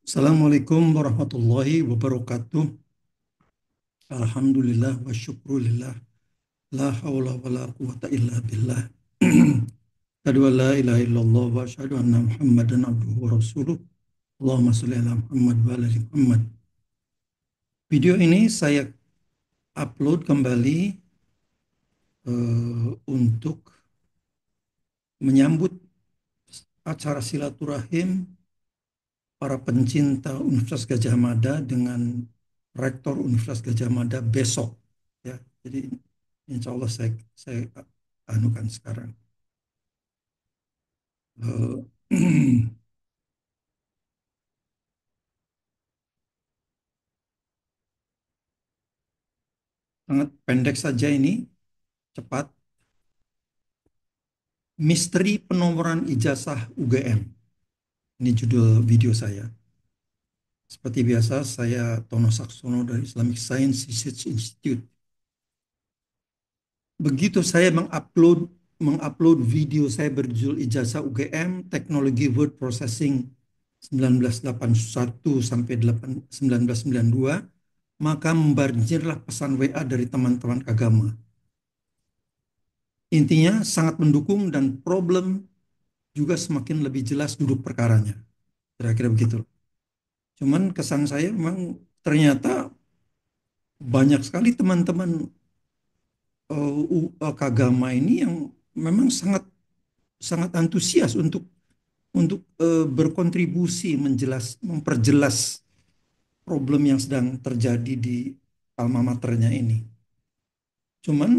Assalamualaikum warahmatullahi wabarakatuh. Alhamdulillah wa syukrulillah. La hawla wa la quwata illa billah. Asyhadu an la ilaha illallah wa asyhadu anna Muhammadan abduhu wa rasuluh. Allahumma sholli ala Muhammad wa ala ali Muhammad. Video ini saya upload kembali untuk menyambut acara silaturahim para pencinta Universitas Gadjah Mada dengan Rektor Universitas Gadjah Mada besok. Ya, jadi insya Allah saya anukan sekarang. Eh, sangat pendek saja ini, cepat. Misteri penomoran ijazah UGM. Ini judul video saya. Seperti biasa, saya Tono Saksono dari Islamic Science Research Institute. Begitu saya mengupload video saya berjudul Ijazah UGM Teknologi Word Processing 1981 sampai 1992, maka membanjirlah pesan WA dari teman-teman agama. Intinya sangat mendukung dan problem juga semakin lebih jelas duduk perkaranya. Kira-kira begitu. Cuman kesan saya memang ternyata banyak sekali teman-teman kagama ini yang memang sangat sangat antusias untuk berkontribusi memperjelas problem yang sedang terjadi di alma maternya ini. Cuman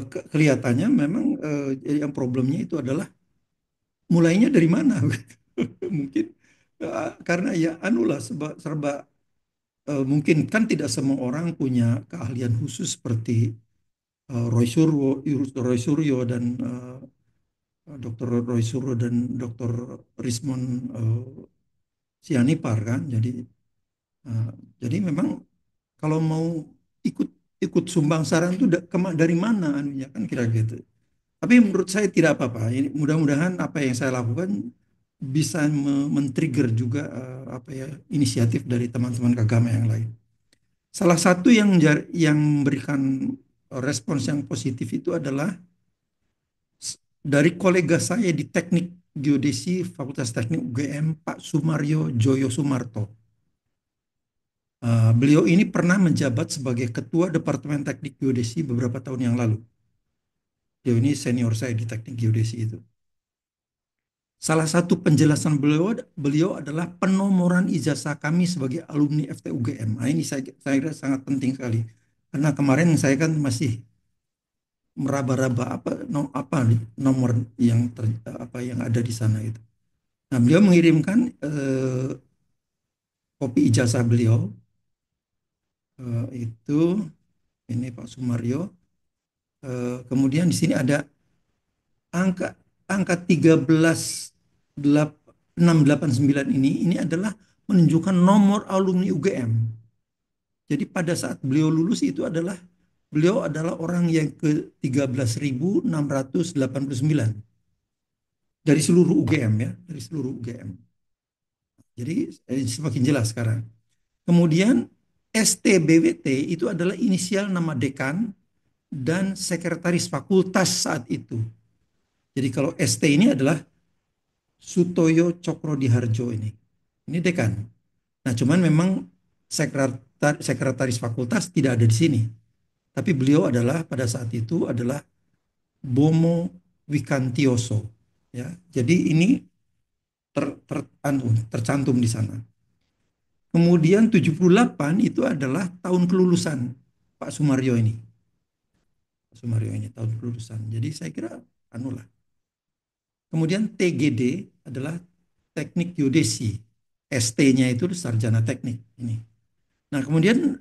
kelihatannya memang yang problemnya itu adalah mulainya dari mana? Mungkin karena ya anulah serba mungkin kan tidak semua orang punya keahlian khusus seperti Roy Suryo dan Dr. Roy Suryo dan Dr. Rismon Sianipar kan. Uh, jadi memang kalau mau ikut ikut sumbang saran itu dari mana anunya kan kira gitu. Tapi menurut saya tidak apa-apa. Ini mudah-mudahan apa yang saya lakukan bisa men-trigger juga apa ya inisiatif dari teman-teman agama yang lain. Salah satu yang memberikan respons yang positif itu adalah dari kolega saya di Teknik Geodesi Fakultas Teknik UGM, Pak Sumaryo Joyo Sumarto. Beliau ini pernah menjabat sebagai Ketua Departemen Teknik Geodesi beberapa tahun yang lalu. Beliau ini senior saya di Teknik Geodesi itu. Salah satu penjelasan beliau adalah penomoran ijazah kami sebagai alumni FTUGM. Nah, ini saya kira sangat penting sekali. Karena kemarin saya kan masih meraba-raba apa nomor apa yang ada di sana itu. Nah, beliau mengirimkan kopi ijazah beliau itu ini Pak Sumaryo. Kemudian di sini ada angka angka 13.689 ini adalah menunjukkan nomor alumni UGM. Jadi pada saat beliau lulus beliau adalah orang yang ke 13.689 dari seluruh UGM ya, dari seluruh UGM. Jadi semakin jelas sekarang. Kemudian STBWT itu adalah inisial nama dekan dan sekretaris fakultas saat itu. Jadi kalau ST ini adalah Sutoyo Cokro ini. Ini dekan. Nah, cuman memang sekretaris fakultas tidak ada di sini. Tapi beliau adalah pada saat itu adalah Bomo Wikantioso. Ya, jadi ini tercantum di sana. Kemudian 78 itu adalah tahun kelulusan Pak Sumaryo ini. Pak Sumaryo ini tahun kelulusan. Jadi saya kira anulah. Kemudian TGD adalah teknik geodesi. ST-nya itu sarjana teknik ini. Nah, kemudian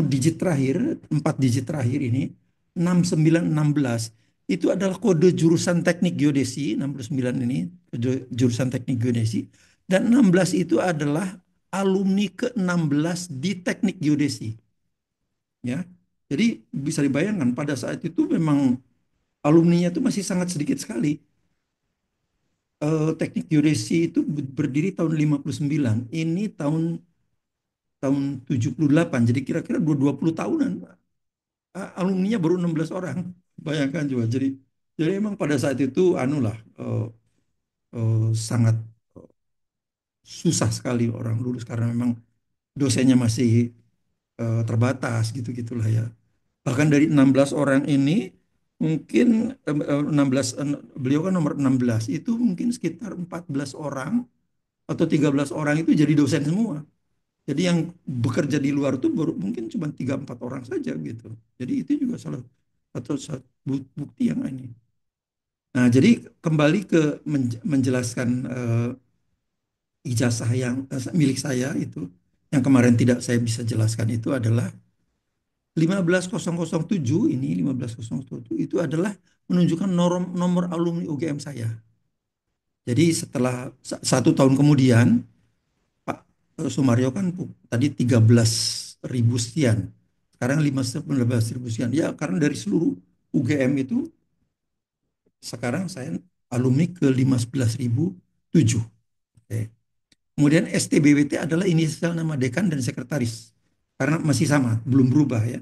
digit terakhir, 4 digit terakhir ini 6916 itu adalah kode jurusan teknik geodesi. 69 ini jurusan teknik geodesi dan 16 itu adalah alumni ke-16 di teknik geodesi. Ya. Jadi bisa dibayangkan pada saat itu memang alumninya itu masih sangat sedikit sekali. teknik geodesi itu berdiri tahun 59. Ini tahun tahun 78. Jadi kira-kira 20 tahunan. Alumninya baru 16 orang. Bayangkan juga. Jadi emang pada saat itu anulah sangat susah sekali orang lulus karena memang dosennya masih terbatas gitu-gitulah ya. Bahkan dari 16 orang ini mungkin 16 beliau kan nomor 16 itu mungkin sekitar 14 orang atau 13 orang itu jadi dosen semua. Jadi yang bekerja di luar itu baru mungkin cuma 3-4 orang saja gitu. Jadi itu juga salah satu bukti yang ini. Nah, jadi kembali ke menjelaskan ijazah yang milik saya itu yang kemarin tidak saya bisa jelaskan itu adalah 15007 ini 15007 itu adalah menunjukkan nomor alumni UGM saya. Jadi setelah 1 tahun kemudian Pak Sumaryo kan tadi 13.000 sekian. Sekarang 15.000 sekian. Ya karena dari seluruh UGM itu sekarang saya alumni ke 15.007. Oke. Kemudian STBWT adalah inisial nama dekan dan sekretaris. Karena masih sama, belum berubah ya.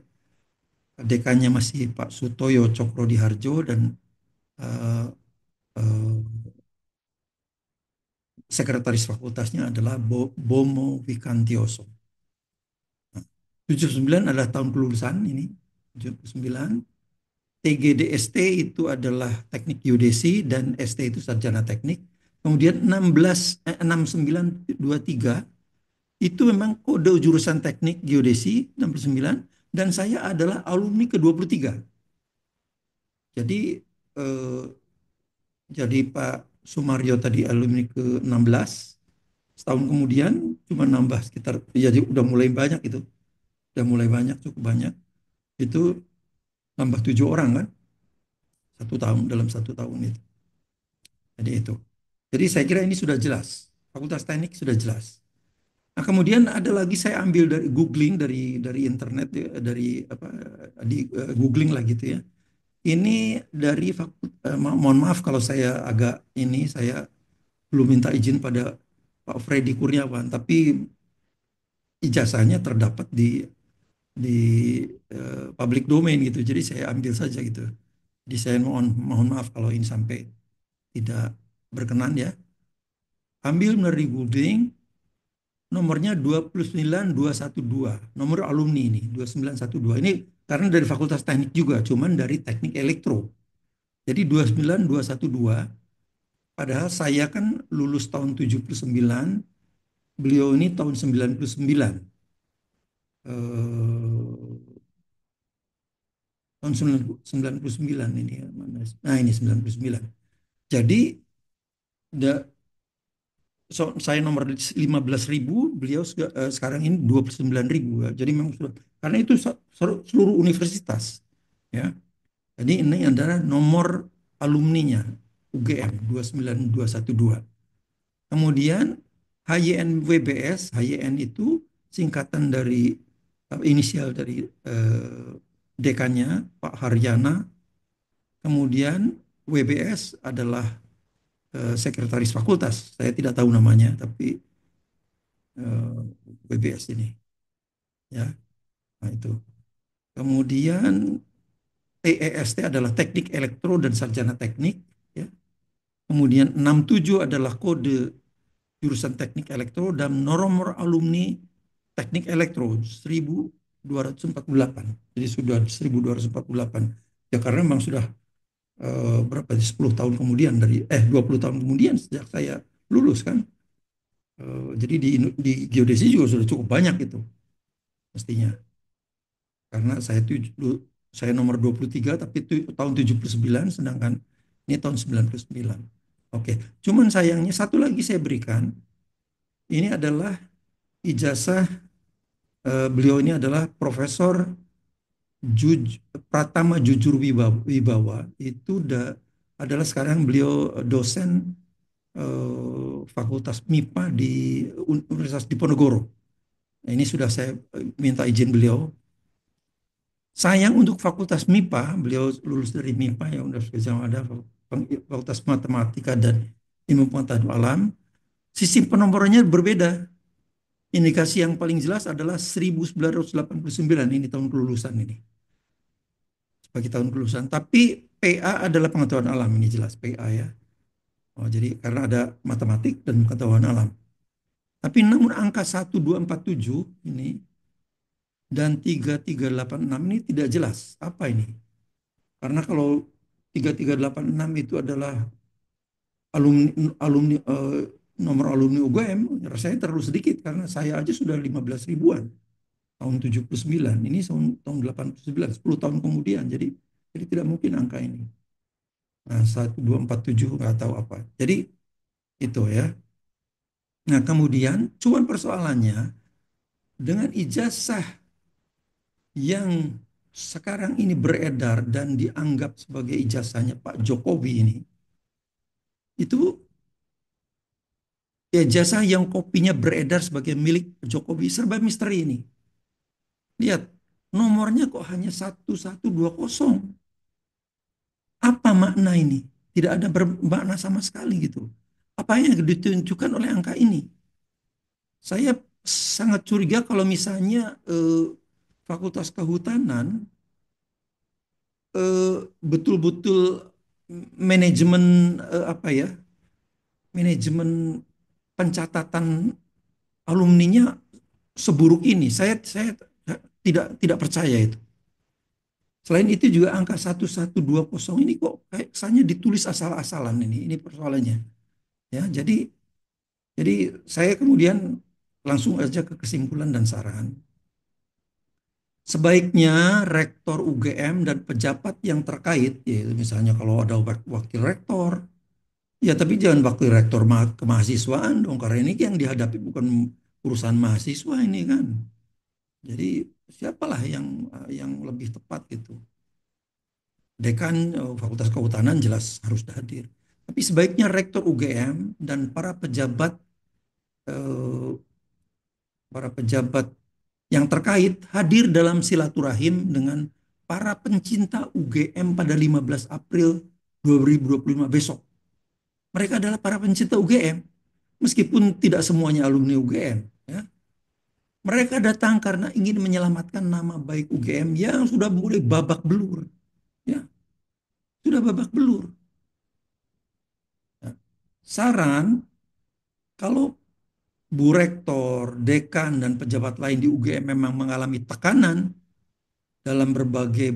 Dekannya masih Pak Sutoyo Cokro dan eh, eh, sekretaris fakultasnya adalah Bomo Vikantioso. Nah, 79 adalah tahun kelulusan ini, 79. TGDST itu adalah teknik geodesi dan ST itu sarjana teknik. Kemudian 6923 itu memang kode jurusan teknik geodesi 69 dan saya adalah alumni ke-23. Jadi eh, jadi Pak Sumaryo tadi alumni ke-16, setahun kemudian cuma nambah sekitar, jadi udah mulai banyak itu, udah mulai banyak, cukup banyak. Itu nambah 7 orang kan, 1 tahun dalam 1 tahun itu. Jadi itu. Jadi saya kira ini sudah jelas. Fakultas Teknik sudah jelas. Nah, kemudian ada lagi saya ambil dari googling dari internet ya, dari apa di googling lah gitu ya. Ini dari mohon maaf kalau saya agak ini saya belum minta izin pada Pak Freddy Kurniawan, tapi ijazahnya terdapat di public domain gitu. Jadi saya ambil saja gitu. Jadi saya mohon maaf kalau ini sampai tidak berkenan ya. Ambil dari googling nomornya 29212, nomor alumni ini 2912. Ini karena dari Fakultas Teknik juga, cuman dari Teknik Elektro. Jadi 29212, padahal saya kan lulus tahun 79, beliau ini tahun 99. Tahun 99 ini ya, nah ini 99. Jadi saya nomor 15.000, beliau sekarang ini 29.000 ya. Jadi memang sudah, karena itu seluruh universitas ya. Jadi ini adalah nomor alumninya UGM 29212. Kemudian HYN HYN itu singkatan dari inisial dari dekannya Pak Haryana. Kemudian WBS adalah sekretaris fakultas. Saya tidak tahu namanya, tapi WBS ini ya. Nah itu. Kemudian TEST adalah Teknik Elektro dan Sarjana Teknik ya. Kemudian 67 adalah kode jurusan Teknik Elektro dan nomor alumni Teknik Elektro 1248. Jadi sudah 1248. Ya karena memang sudah berapa 10 tahun kemudian 20 tahun kemudian sejak saya lulus kan. Jadi di geodesi juga sudah cukup banyak itu mestinya. Karena saya nomor 23 tapi itu tahun 79 sedangkan ini tahun 99. Oke, cuman sayangnya satu lagi saya berikan. Ini adalah ijazah beliau ini adalah Profesor Pratama Jujur Wibawa, itu adalah sekarang beliau dosen Fakultas MIPA di Universitas Diponegoro. Nah, ini sudah saya minta izin beliau. Sayang untuk Fakultas MIPA, beliau lulus dari MIPA yang sudah ada Fakultas Matematika dan ilmu pengetahuan alam. Sistem penomorannya berbeda. Indikasi yang paling jelas adalah 1989, ini tahun kelulusan ini. Sebagai tahun kelulusan. Tapi PA adalah pengetahuan alam, ini jelas PA ya. Oh, jadi karena ada matematik dan pengetahuan alam. Tapi namun angka 1247 ini dan 3386 ini tidak jelas apa ini. Karena kalau 3386 itu adalah alumni alumni nomor alumni UGM, rasanya terlalu sedikit karena saya aja sudah 15 ribuan tahun 79. Ini tahun 89, 10 tahun kemudian. Jadi tidak mungkin angka ini. Nah, 1247 nggak tahu apa. Jadi itu ya. Nah, kemudian cuman persoalannya dengan ijazah yang sekarang ini beredar dan dianggap sebagai ijazahnya Pak Jokowi ini, itu ya ijazah yang kopinya beredar sebagai milik Jokowi serba misteri ini. Lihat, nomornya kok hanya 1120. Apa makna ini? Tidak ada bermakna sama sekali gitu. Apa yang ditunjukkan oleh angka ini? Saya sangat curiga kalau misalnya Fakultas Kehutanan betul-betul manajemen apa ya? Manajemen pencatatan alumninya seburuk ini. Saya tidak percaya itu. Selain itu juga angka 1120 ini kok kayak kesannya ditulis asal-asalan ini persoalannya. Ya, jadi saya kemudian langsung aja ke kesimpulan dan saran. Sebaiknya rektor UGM dan pejabat yang terkait, yaitu misalnya kalau ada wakil rektor, ya tapi jangan wakil rektor kemahasiswaan dong, karena ini yang dihadapi bukan urusan mahasiswa ini kan. Jadi siapalah yang lebih tepat gitu. Dekan Fakultas Kehutanan jelas harus hadir. Tapi sebaiknya rektor UGM dan eh, para pejabat yang terkait hadir dalam silaturahim dengan para pencinta UGM pada 15 April 2025 besok. Mereka adalah para pencinta UGM, meskipun tidak semuanya alumni UGM. Ya. Mereka datang karena ingin menyelamatkan nama baik UGM yang sudah mulai babak belur. Ya, sudah babak belur. Ya. Saran, kalau Bu Rektor, Dekan, dan pejabat lain di UGM memang mengalami tekanan dalam berbagai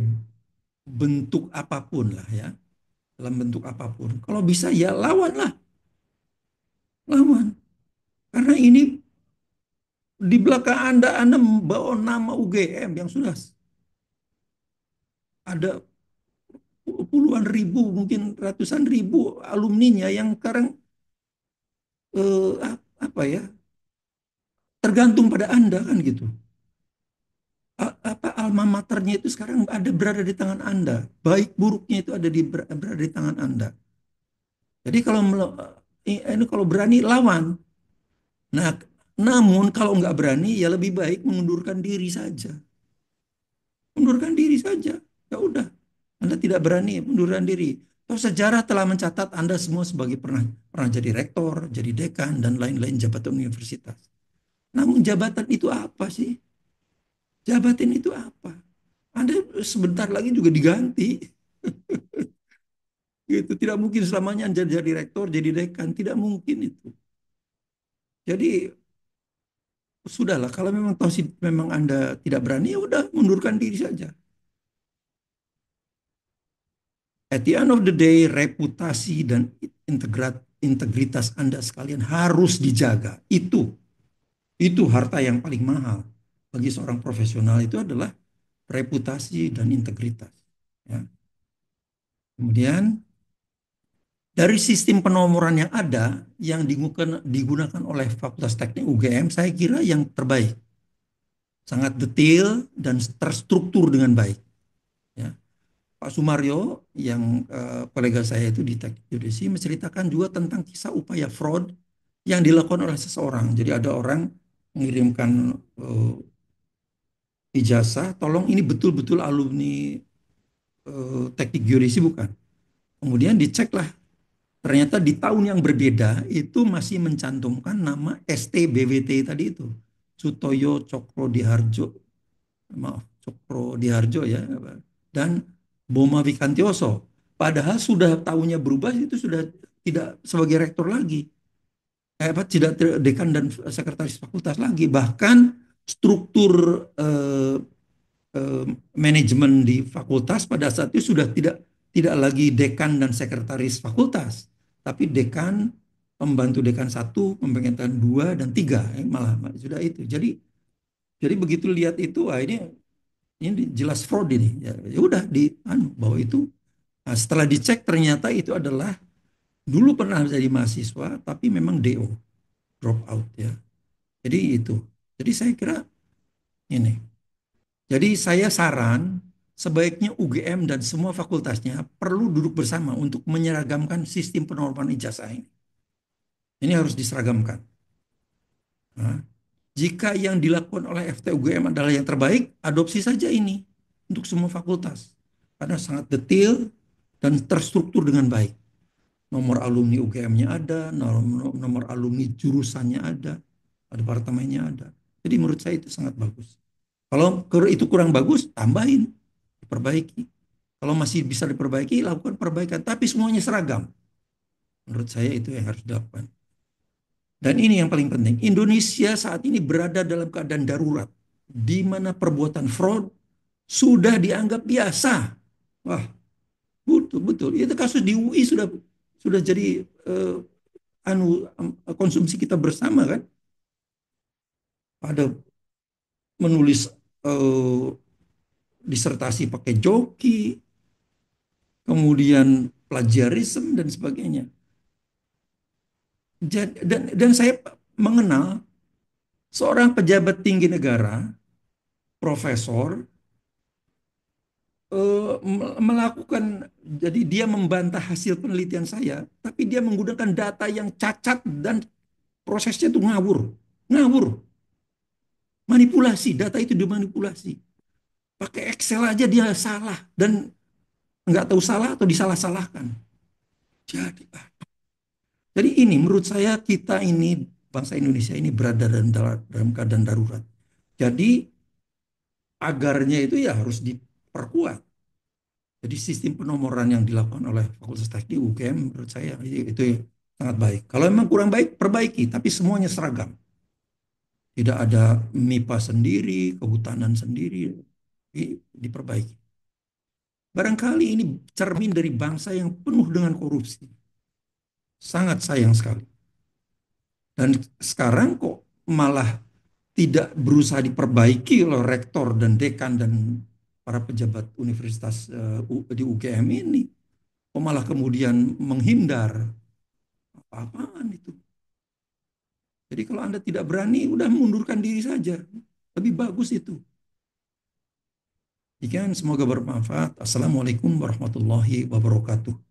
bentuk apapun lah ya, dalam bentuk apapun. Kalau bisa ya lawanlah, lawan. Karena ini di belakang Anda membawa nama UGM yang sudah ada puluhan ribu, mungkin ratusan ribu alumninya yang sekarang apa ya, tergantung pada Anda kan gitu. Apa alma maternya itu sekarang berada di tangan Anda. Baik buruknya itu berada di tangan Anda. Jadi ini kalau berani lawan. Nah, namun kalau nggak berani ya lebih baik mengundurkan diri saja. Mundurkan diri saja. Ya udah. Anda tidak berani mundurkan diri. Toh sejarah telah mencatat Anda semua sebagai pernah jadi rektor, jadi dekan dan lain-lain jabatan universitas. Namun jabatan itu apa sih? Jabatan itu apa? Anda sebentar lagi juga diganti. Gitu. Tidak mungkin selamanya jadi rektor, jadi dekan. Tidak mungkin itu. Jadi sudahlah, kalau memang memang Anda tidak berani, ya udah mundurkan diri saja. At the end of the day, reputasi dan integritas Anda sekalian harus dijaga. Itu harta yang paling mahal bagi seorang profesional, itu adalah reputasi dan integritas. Ya. Kemudian dari sistem penomoran yang ada yang digunakan oleh Fakultas Teknik UGM, saya kira yang terbaik, sangat detail dan terstruktur dengan baik. Ya. Pak Sumaryo yang kolega saya itu di Teknik Geodesi menceritakan juga tentang kisah upaya fraud yang dilakukan oleh seseorang. Jadi ada orang mengirimkan ijazah, tolong ini betul-betul alumni Teknik Geodesi bukan. Kemudian diceklah Ternyata di tahun yang berbeda itu masih mencantumkan nama STBWT tadi itu. Sutoyo Cokro Diharjo, maaf, Cokro Diharjo ya, dan Boma Wikantioso. Padahal sudah tahunnya berubah itu sudah tidak sebagai rektor lagi. Tidak dekan dan sekretaris fakultas lagi. Bahkan struktur eh, manajemen di fakultas pada saat itu sudah tidak lagi dekan dan sekretaris fakultas, tapi dekan, pembantu dekan satu, pembantu dekan dua dan tiga, malah sudah itu. Jadi begitu lihat itu, ini jelas fraud ini. Ya, ya udah di bahwa itu. Nah, setelah dicek ternyata itu adalah dulu pernah jadi mahasiswa, tapi memang DO, drop out ya. Jadi itu. Jadi saya kira ini. Jadi saya saran sebaiknya UGM dan semua fakultasnya perlu duduk bersama untuk menyeragamkan sistem penormalan ijazah ini. Ini harus diseragamkan. Nah, jika yang dilakukan oleh FT UGM adalah yang terbaik, adopsi saja ini untuk semua fakultas. Karena sangat detail dan terstruktur dengan baik. Nomor alumni UGM-nya ada, nomor alumni jurusannya ada, departemennya ada. Jadi menurut saya itu sangat bagus. Kalau itu kurang bagus, tambahin, diperbaiki. Kalau masih bisa diperbaiki, lakukan perbaikan. Tapi semuanya seragam. Menurut saya itu yang harus dilakukan. Dan ini yang paling penting. Indonesia saat ini berada dalam keadaan darurat. Di mana perbuatan fraud sudah dianggap biasa. Wah, betul, betul. Itu kasus di UI sudah jadi konsumsi kita bersama kan. Ada menulis eh, disertasi pakai joki, kemudian plagiarisme dan sebagainya. Dan saya mengenal seorang pejabat tinggi negara, profesor, melakukan, jadi dia membantah hasil penelitian saya, tapi dia menggunakan data yang cacat dan prosesnya itu ngawur, ngawur, manipulasi, data itu dimanipulasi. Pakai Excel aja dia salah dan nggak tahu salah atau disalah-salahkan. Jadi, jadi ini menurut saya kita ini bangsa Indonesia ini berada dalam keadaan darurat. Jadi agarnya itu ya harus diperkuat. Jadi sistem penomoran yang dilakukan oleh Fakultas Teknik UGM menurut saya itu sangat baik. Kalau memang kurang baik, perbaiki, tapi semuanya seragam. Tidak ada MIPA sendiri, kehutanan sendiri, diperbaiki. Barangkali ini cermin dari bangsa yang penuh dengan korupsi. Sangat sayang sekali. Dan sekarang kok malah tidak berusaha diperbaiki oleh rektor dan dekan dan para pejabat universitas di UGM ini. Kok malah kemudian menghindar. Apa-apaan itu. Jadi kalau Anda tidak berani, udah mundurkan diri saja. Lebih bagus itu. Semoga bermanfaat. Assalamualaikum warahmatullahi wabarakatuh.